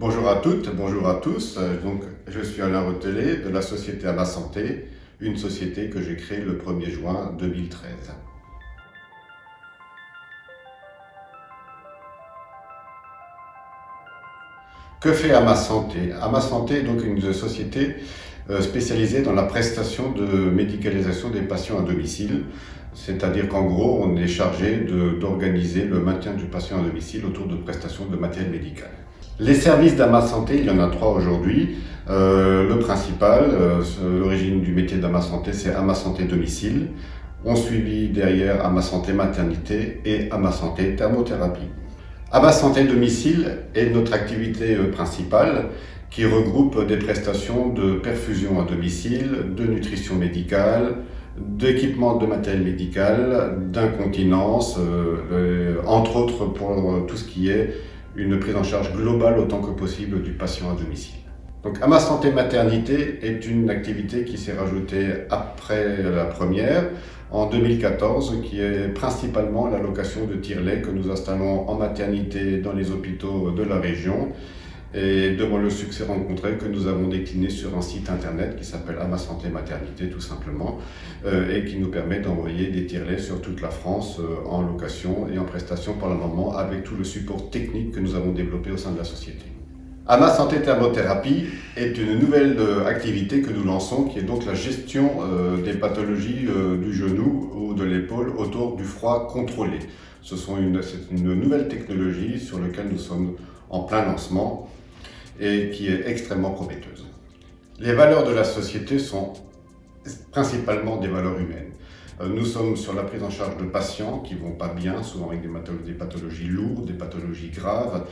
Bonjour à toutes, bonjour à tous. Je suis Alain Retelet de la société Ama Santé, une société que j'ai créée le 1er juin 2013. Que fait Ama Santé? Ama Santé est donc une société spécialisée dans la prestation de médicalisation des patients à domicile. C'est-à-dire qu'en gros, on est chargé d'organiser le maintien du patient à domicile autour de prestations de matériel médical. Les services d'Ama Santé, il y en a 3 aujourd'hui. Le principal, l'origine du métier d'Ama Santé, c'est Ama Santé Domicile. On suivit derrière Ama Santé Maternité et Ama Santé Thermothérapie. Ama Santé Domicile est notre activité principale qui regroupe des prestations de perfusion à domicile, de nutrition médicale, d'équipement de matériel médical, d'incontinence, entre autres pour tout ce qui est une prise en charge globale autant que possible du patient à domicile. Donc Ama Santé Maternité est une activité qui s'est rajoutée après la première, en 2014, qui est principalement la location de tire-lait que nous installons en maternité dans les hôpitaux de la région. Et devant le succès rencontré, que nous avons décliné sur un site internet qui s'appelle Ama Santé Maternité tout simplement, et qui nous permet d'envoyer des tire-laits sur toute la France en location et en prestation pour le moment, avec tout le support technique que nous avons développé au sein de la société. Ama Santé Thermothérapie est une nouvelle activité que nous lançons, qui est donc la gestion des pathologies du genou ou de l'épaule autour du froid contrôlé. C'est une nouvelle technologie sur laquelle nous sommes en plein lancement et qui est extrêmement prometteuse. Les valeurs de la société sont principalement des valeurs humaines. Nous sommes sur la prise en charge de patients qui vont pas bien, souvent avec des pathologies lourdes, des pathologies graves.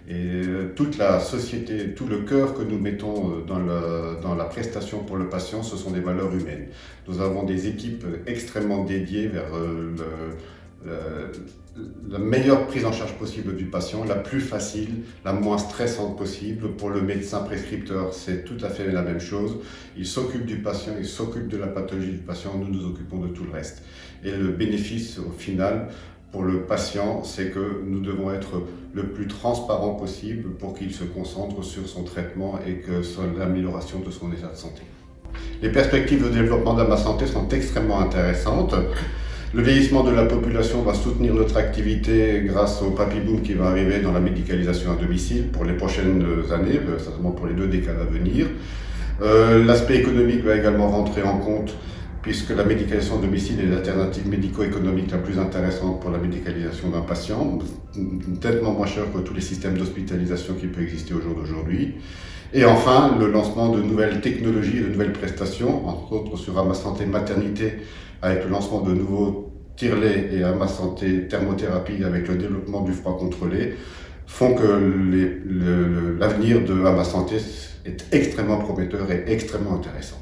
Et toute la société, tout le cœur que nous mettons dans la prestation pour le patient, ce sont des valeurs humaines. Nous avons des équipes extrêmement dédiées vers la meilleure prise en charge possible du patient, la plus facile, la moins stressante possible. Pour le médecin prescripteur, c'est tout à fait la même chose. Il s'occupe du patient, il s'occupe de la pathologie du patient, nous nous occupons de tout le reste. Et le bénéfice au final pour le patient, c'est que nous devons être le plus transparent possible pour qu'il se concentre sur son traitement et que sur l'amélioration de son état de santé. Les perspectives de développement d'Ama Santé sont extrêmement intéressantes. Le vieillissement de la population va soutenir notre activité grâce au papy boom qui va arriver dans la médicalisation à domicile pour les prochaines années, certainement pour les 2 décades à venir. L'aspect économique va également rentrer en compte puisque la médicalisation à domicile est l'alternative médico-économique la plus intéressante pour la médicalisation d'un patient, nettement moins cher que tous les systèmes d'hospitalisation qui peuvent exister au jour d'aujourd'hui. Et enfin, le lancement de nouvelles technologies et de nouvelles prestations, entre autres sur Ama Santé Maternité, avec le lancement de nouveaux tire-laits et Ama Santé Thermothérapie avec le développement du froid contrôlé, font que l'avenir de Ama Santé est extrêmement prometteur et extrêmement intéressant.